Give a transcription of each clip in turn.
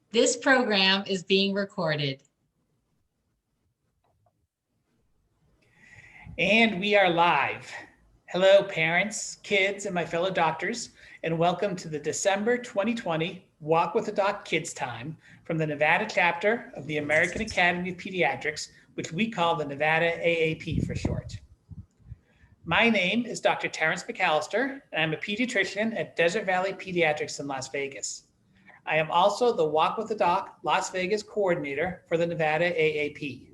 This program is being recorded. And we are live. Hello, parents, kids, and my fellow doctors, and welcome to the December 2020 Walk with the Doc Kids Time from the Nevada chapter of the American Academy of Pediatrics, which we call the Nevada AAP for short. My name is Dr. Terrence McAllister, and I'm a pediatrician at Desert Valley Pediatrics in Las Vegas. I am also the Walk with the Doc Las Vegas coordinator for the Nevada AAP.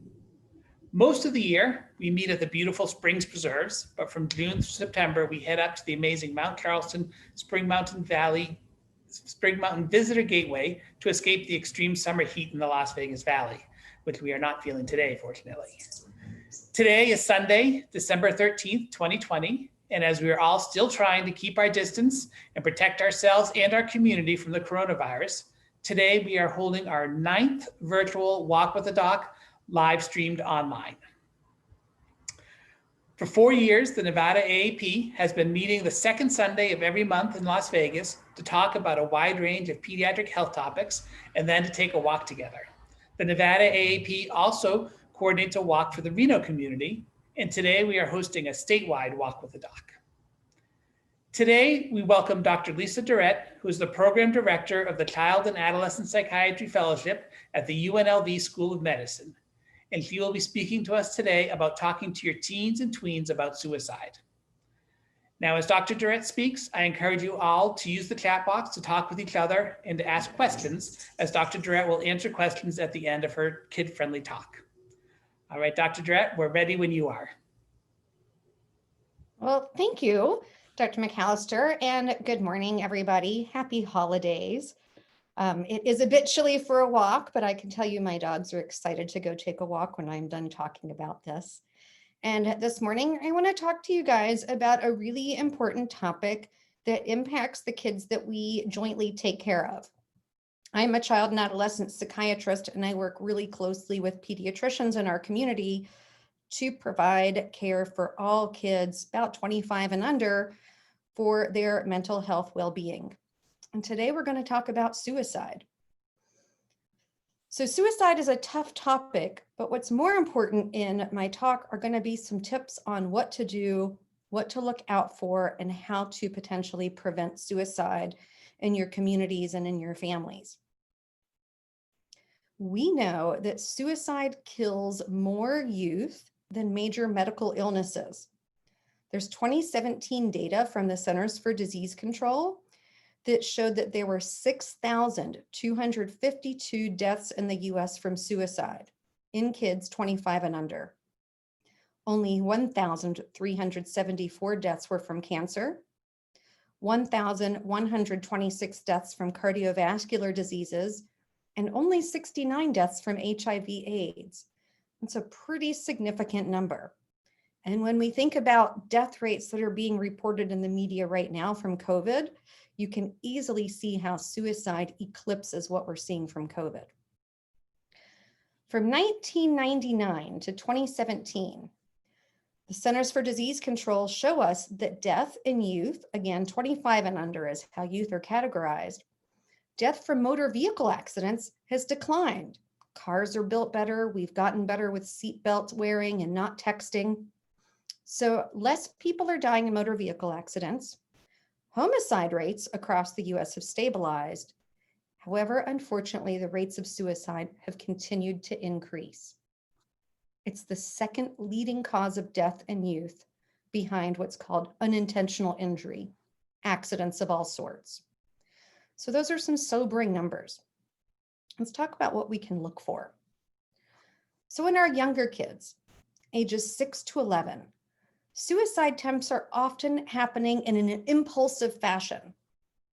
Most of the year, we meet at the beautiful Springs Preserves, but from June to September, we head up to the amazing Mount Charleston Spring Mountain Visitor Gateway to escape the extreme summer heat in the Las Vegas Valley, which we are not feeling today, fortunately. Today is Sunday, December 13th, 2020, and as we are all still trying to keep our distance and protect ourselves and our community from the coronavirus, today we are holding our 9th virtual Walk with the Doc live streamed online. For 4 years, the Nevada AAP has been meeting the second Sunday of every month in Las Vegas to talk about a wide range of pediatric health topics and then to take a walk together. The Nevada AAP also coordinates a walk for the Reno community, and today we are hosting a statewide Walk with the Doc. Today, we welcome Dr. Lisa Durrett, who is the Program Director of the Child and Adolescent Psychiatry Fellowship at the UNLV School of Medicine. And she will be speaking to us today about talking to your teens and tweens about suicide. Now, as Dr. Durrett speaks, I encourage you all to use the chat box to talk with each other and to ask questions, as Dr. Durrett will answer questions at the end of her kid-friendly talk. All right, Dr. Durrett, we're ready when you are. Well, thank you, Dr. McAllister, and good morning, everybody. Happy holidays. It is a bit chilly for a walk, but I can tell you my dogs are excited to go take a walk when I'm done talking about this. And this morning, I want to talk to you guys about a really important topic that impacts the kids that we jointly take care of. I'm a child and adolescent psychiatrist, and I work really closely with pediatricians in our community to provide care for all kids about 25 and under for their mental health well-being. And today we're going to talk about suicide. So suicide is a tough topic, but what's more important in my talk are going to be some tips on what to do, what to look out for, and how to potentially prevent suicide in your communities and in your families. We know that suicide kills more youth than major medical illnesses. There's 2017 data from the Centers for Disease Control that showed that there were 6,252 deaths in the US from suicide in kids 25 and under. Only 1,374 deaths were from cancer, 1,126 deaths from cardiovascular diseases, and only 69 deaths from HIV/AIDS. It's a pretty significant number. And when we think about death rates that are being reported in the media right now from COVID, you can easily see how suicide eclipses what we're seeing from COVID. From 1999 to 2017, the Centers for Disease Control show us that death in youth, again, 25 and under is how youth are categorized, death from motor vehicle accidents has declined. Cars are built better. We've gotten better with seatbelt wearing and not texting. So less people are dying in motor vehicle accidents. Homicide rates across the US have stabilized. However, unfortunately, the rates of suicide have continued to increase. It's the second leading cause of death in youth behind what's called unintentional injury, accidents of all sorts. So those are some sobering numbers. Let's talk about what we can look for. So in our younger kids, ages 6 to 11, suicide attempts are often happening in an impulsive fashion.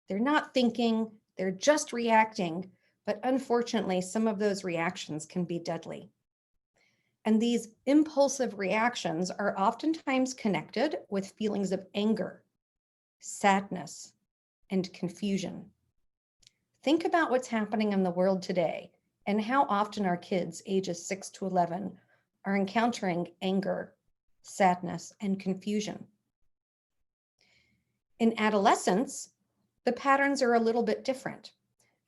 They're not thinking, they're just reacting, but unfortunately, some of those reactions can be deadly. And these impulsive reactions are oftentimes connected with feelings of anger, sadness, and confusion. Think about what's happening in the world today and how often our kids ages 6 to 11 are encountering anger, sadness, and confusion. In adolescence, the patterns are a little bit different.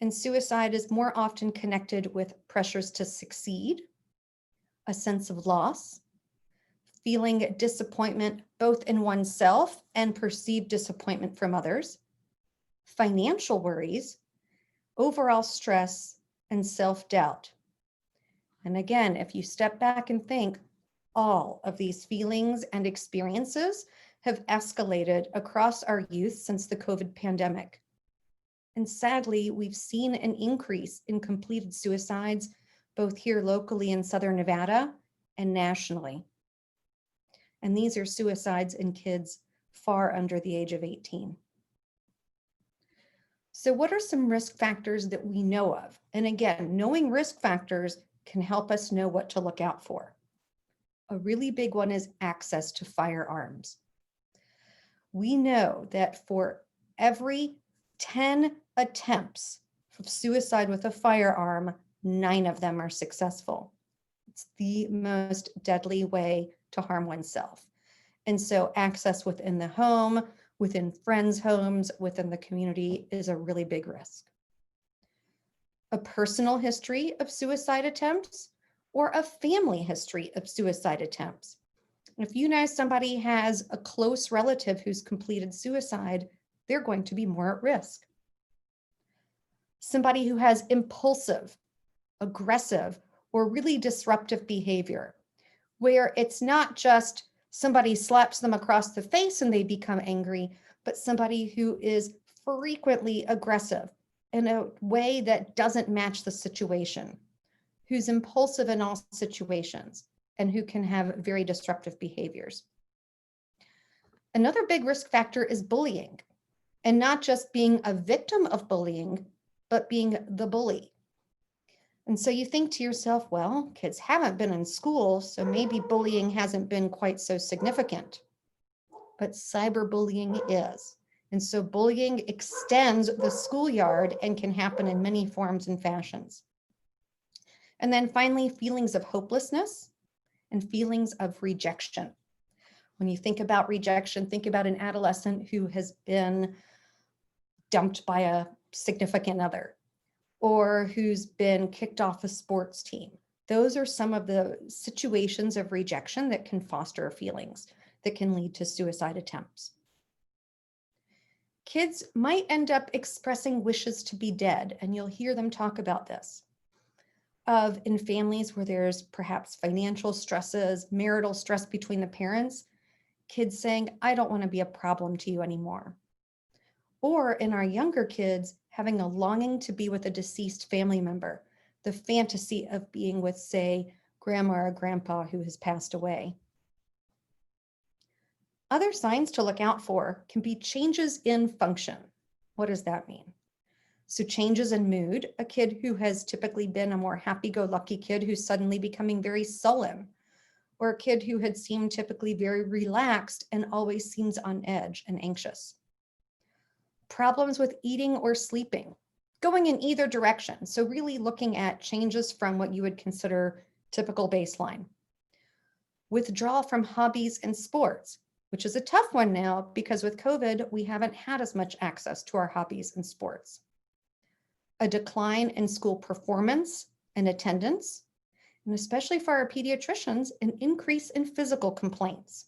And suicide is more often connected with pressures to succeed, a sense of loss, feeling disappointment both in oneself and perceived disappointment from others, financial worries, overall stress, and self-doubt. And again, if you step back and think, all of these feelings and experiences have escalated across our youth since the COVID pandemic. And sadly, we've seen an increase in completed suicides, both here locally in Southern Nevada and nationally. And these are suicides in kids far under the age of 18. So what are some risk factors that we know of? And again, knowing risk factors can help us know what to look out for. A really big one is access to firearms. We know that for every 10 attempts of suicide with a firearm, 9 of them are successful. It's the most deadly way to harm oneself. And so access within the home, within friends' homes, within the community is a really big risk. A personal history of suicide attempts or a family history of suicide attempts. If you know somebody has a close relative who's completed suicide, they're going to be more at risk. Somebody who has impulsive, aggressive, or really disruptive behavior, where it's not just somebody slaps them across the face and they become angry, but somebody who is frequently aggressive in a way that doesn't match the situation, who's impulsive in all situations, and who can have very disruptive behaviors. Another big risk factor is bullying, and not just being a victim of bullying, but being the bully. And so you think to yourself, well, kids haven't been in school, so maybe bullying hasn't been quite so significant. But cyberbullying is. And so bullying extends the schoolyard and can happen in many forms and fashions. And then finally, feelings of hopelessness and feelings of rejection. When you think about rejection, think about an adolescent who has been dumped by a significant other, or who's been kicked off a sports team. Those are some of the situations of rejection that can foster feelings that can lead to suicide attempts. Kids might end up expressing wishes to be dead, and you'll hear them talk about this. In families where there's perhaps financial stresses, marital stress between the parents, kids saying, I don't want to be a problem to you anymore. Or in our younger kids, having a longing to be with a deceased family member, the fantasy of being with, say, grandma or grandpa who has passed away. Other signs to look out for can be changes in function. What does that mean? So changes in mood, a kid who has typically been a more happy-go-lucky kid who's suddenly becoming very sullen, or a kid who had seemed typically very relaxed and always seems on edge and anxious. Problems with eating or sleeping, going in either direction. So really looking at changes from what you would consider typical baseline. Withdrawal from hobbies and sports, which is a tough one now because with COVID, we haven't had as much access to our hobbies and sports. A decline in school performance and attendance, and especially for our pediatricians, an increase in physical complaints.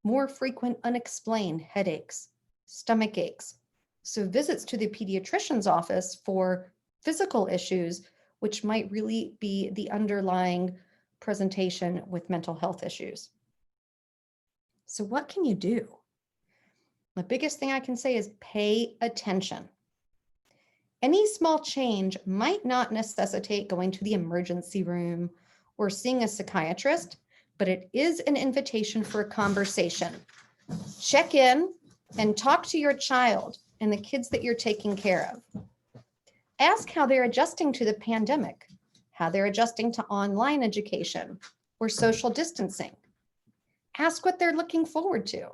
More frequent unexplained headaches, stomach aches. So visits to the pediatrician's office for physical issues, which might really be the underlying presentation with mental health issues. So what can you do? The biggest thing I can say is pay attention. Any small change might not necessitate going to the emergency room or seeing a psychiatrist, but it is an invitation for a conversation. Check in and talk to your child and the kids that you're taking care of. Ask how they're adjusting to the pandemic, how they're adjusting to online education or social distancing. Ask what they're looking forward to.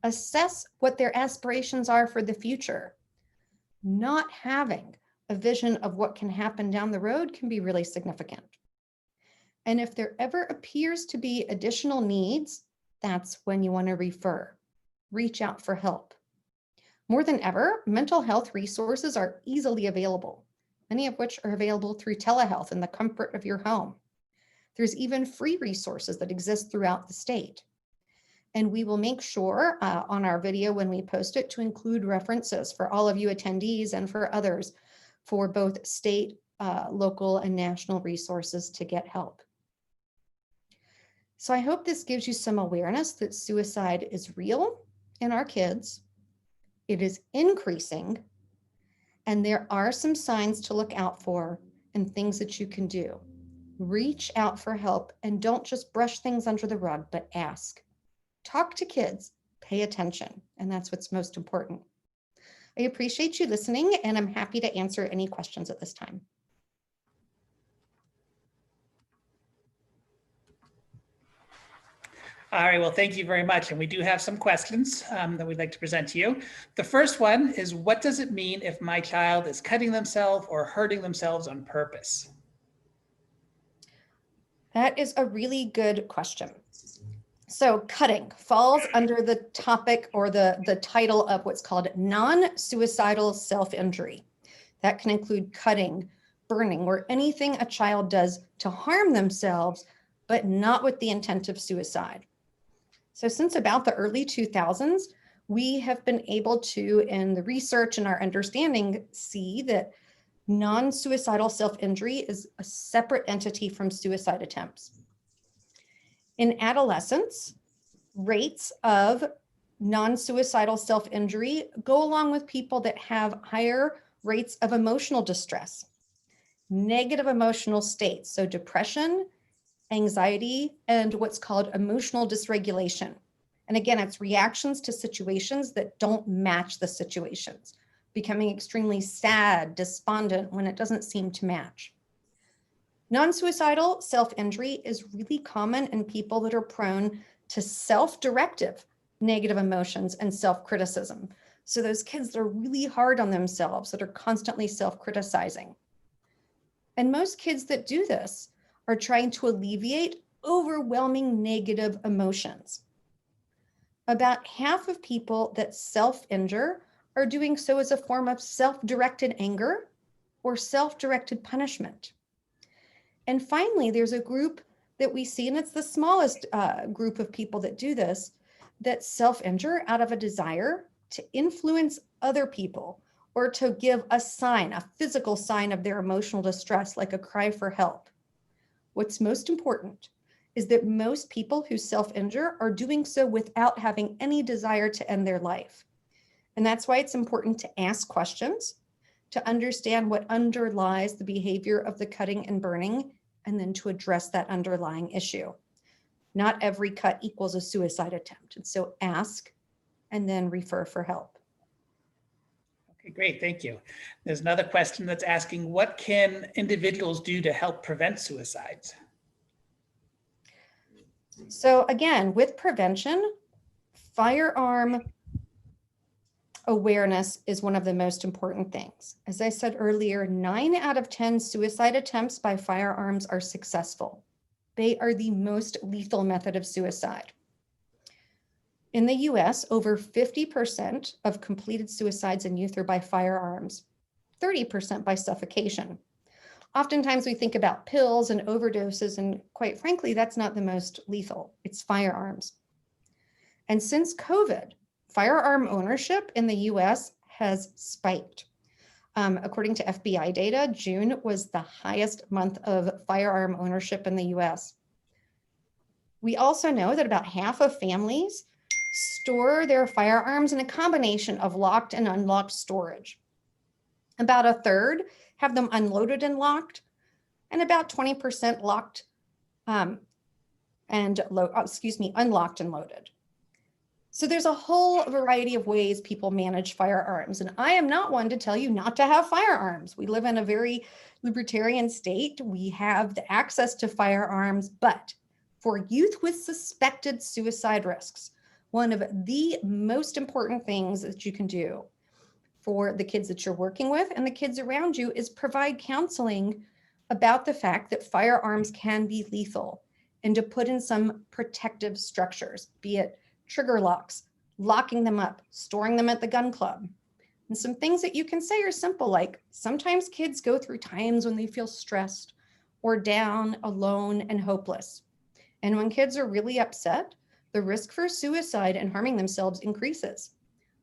Assess what their aspirations are for the future. Not having a vision of what can happen down the road can be really significant. And if there ever appears to be additional needs, that's when you want to refer. Reach out for help. More than ever, mental health resources are easily available, many of which are available through telehealth in the comfort of your home. There's even free resources that exist throughout the state. And we will make sure on our video when we post it to include references for all of you attendees and for others for both state, local, and national resources to get help. So I hope this gives you some awareness that suicide is real in our kids. It is increasing, and there are some signs to look out for and things that you can do. Reach out for help and don't just brush things under the rug, but ask. Talk to kids, pay attention, and that's what's most important. I appreciate you listening, and I'm happy to answer any questions at this time. All right, well, thank you very much. And we do have some questions that we'd like to present to you. The first one is, what does it mean if my child is cutting themselves or hurting themselves on purpose? That is a really good question. So cutting falls under the topic or the title of what's called non-suicidal self-injury. That can include cutting, burning, or anything a child does to harm themselves, but not with the intent of suicide. So since about the early 2000s, we have been able to, in the research and our understanding, see that non-suicidal self-injury is a separate entity from suicide attempts. In adolescence, rates of non-suicidal self-injury go along with people that have higher rates of emotional distress, negative emotional states, so depression, anxiety, and what's called emotional dysregulation. And again, it's reactions to situations that don't match the situations, becoming extremely sad, despondent when it doesn't seem to match. Non-suicidal self-injury is really common in people that are prone to self-directive negative emotions and self-criticism. So those kids that are really hard on themselves, that are constantly self-criticizing. And most kids that do this are trying to alleviate overwhelming negative emotions. About half of people that self-injure are doing so as a form of self-directed anger or self-directed punishment. And finally, there's a group that we see, and it's the smallest group of people that do this, that self-injure out of a desire to influence other people or to give a sign, a physical sign of their emotional distress, like a cry for help. What's most important is that most people who self-injure are doing so without having any desire to end their life. And that's why it's important to ask questions, to understand what underlies the behavior of the cutting and burning, and then to address that underlying issue. Not every cut equals a suicide attempt. And so ask and then refer for help. Okay, great, thank you. There's another question that's asking, what can individuals do to help prevent suicides? So again, with prevention, firearm awareness is one of the most important things. As I said earlier, 9 out of 10 suicide attempts by firearms are successful. They are the most lethal method of suicide. In the US, over 50% of completed suicides in youth are by firearms, 30% by suffocation. Oftentimes we think about pills and overdoses, and quite frankly, that's not the most lethal. It's firearms. And since COVID, firearm ownership in the US has spiked. According to FBI data, June was the highest month of firearm ownership in the US. We also know that about half of families store their firearms in a combination of locked and unlocked storage. About a third have them unloaded and locked, and about 20% locked unlocked and loaded. So there's a whole variety of ways people manage firearms, and I am not one to tell you not to have firearms. We live in a very libertarian state. We have the access to firearms, but for youth with suspected suicide risks, one of the most important things that you can do for the kids that you're working with and the kids around you is provide counseling about the fact that firearms can be lethal and to put in some protective structures, be it trigger locks, locking them up, storing them at the gun club. And some things that you can say are simple, like sometimes kids go through times when they feel stressed or down, alone, and hopeless. And when kids are really upset, the risk for suicide and harming themselves increases.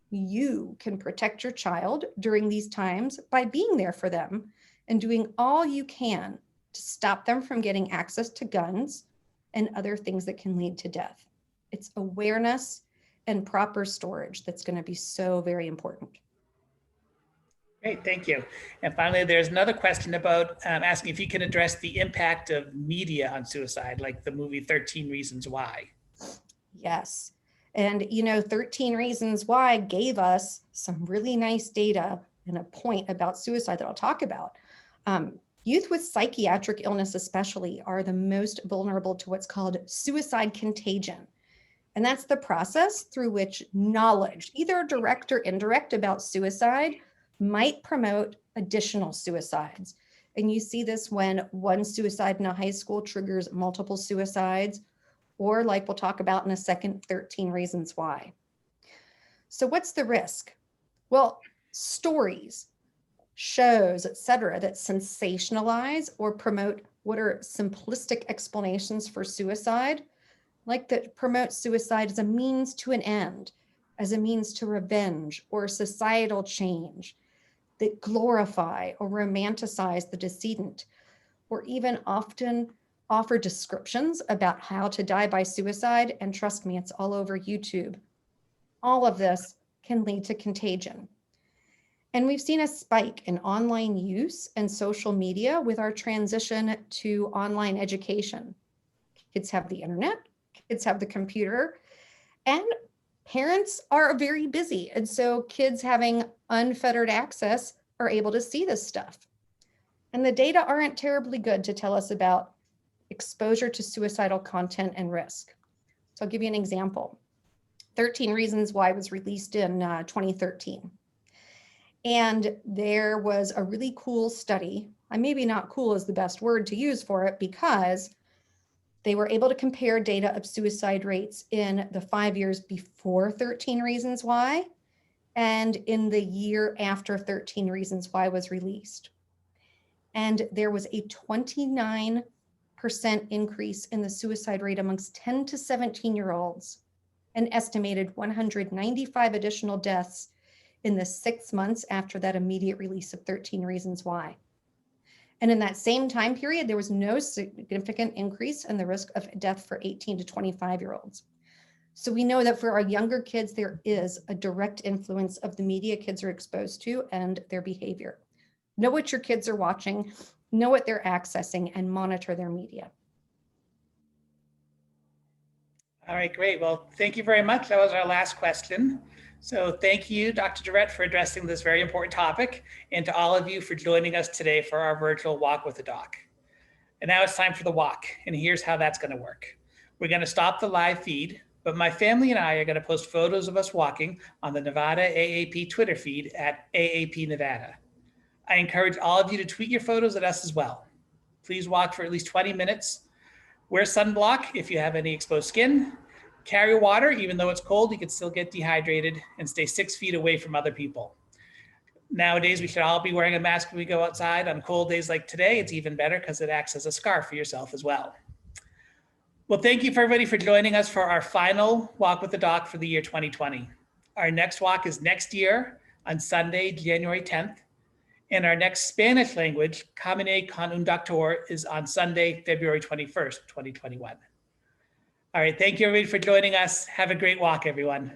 You can protect your child during these times by being there for them and doing all you can to stop them from getting access to guns and other things that can lead to death. It's awareness and proper storage that's going to be so very important. Great, thank you. And finally, there's another question about asking if you can address the impact of media on suicide, like the movie 13 Reasons Why. Yes. And, 13 Reasons Why gave us some really nice data and a point about suicide that I'll talk about. Youth with psychiatric illness especially are the most vulnerable to what's called suicide contagion. And that's the process through which knowledge, either direct or indirect, about suicide might promote additional suicides. And you see this when one suicide in a high school triggers multiple suicides, or like we'll talk about in a second, 13 Reasons Why. So what's the risk? Well, stories, shows, etc., that sensationalize or promote what are simplistic explanations for suicide, like that promote suicide as a means to an end, as a means to revenge or societal change, that glorify or romanticize the decedent, or even often offer descriptions about how to die by suicide. And trust me, it's all over YouTube. All of this can lead to contagion. And we've seen a spike in online use and social media with our transition to online education. Kids have the internet, kids have the computer, and parents are very busy. And so kids having unfettered access are able to see this stuff. And the data aren't terribly good to tell us about exposure to suicidal content and risk. So I'll give you an example. 13 Reasons Why was released in 2013. And there was a really cool study. Maybe not cool is the best word to use for it, because they were able to compare data of suicide rates in the 5 years before 13 Reasons Why and in the year after 13 Reasons Why was released. And there was a 29% increase in the suicide rate amongst 10 to 17-year-olds, an estimated 195 additional deaths in the 6 months after that immediate release of 13 Reasons Why. And in that same time period, there was no significant increase in the risk of death for 18 to 25-year-olds. So we know that for our younger kids, there is a direct influence of the media kids are exposed to and their behavior. Know what your kids are watching, know what they're accessing, and monitor their media. All right, great. Well, thank you very much. That was our last question. So thank you, Dr. Durrett, for addressing this very important topic, and to all of you for joining us today for our virtual Walk with the Doc. And now it's time for the walk, and here's how that's going to work. We're going to stop the live feed, but my family and I are going to post photos of us walking on the Nevada AAP Twitter feed at AAP Nevada. I encourage all of you to tweet your photos at us as well. Please walk for at least 20 minutes. Wear sunblock if you have any exposed skin. Carry water, even though it's cold, you can still get dehydrated, and stay 6 feet away from other people. Nowadays, we should all be wearing a mask when we go outside. On cold days like today, it's even better because it acts as a scarf for yourself as well. Well, thank you for everybody for joining us for our final Walk with the Doc for the year 2020. Our next walk is next year on Sunday, January 10th. And our next Spanish language, Camine con un Doctor, is on Sunday, February 21st, 2021. All right, thank you everybody for joining us. Have a great walk, everyone.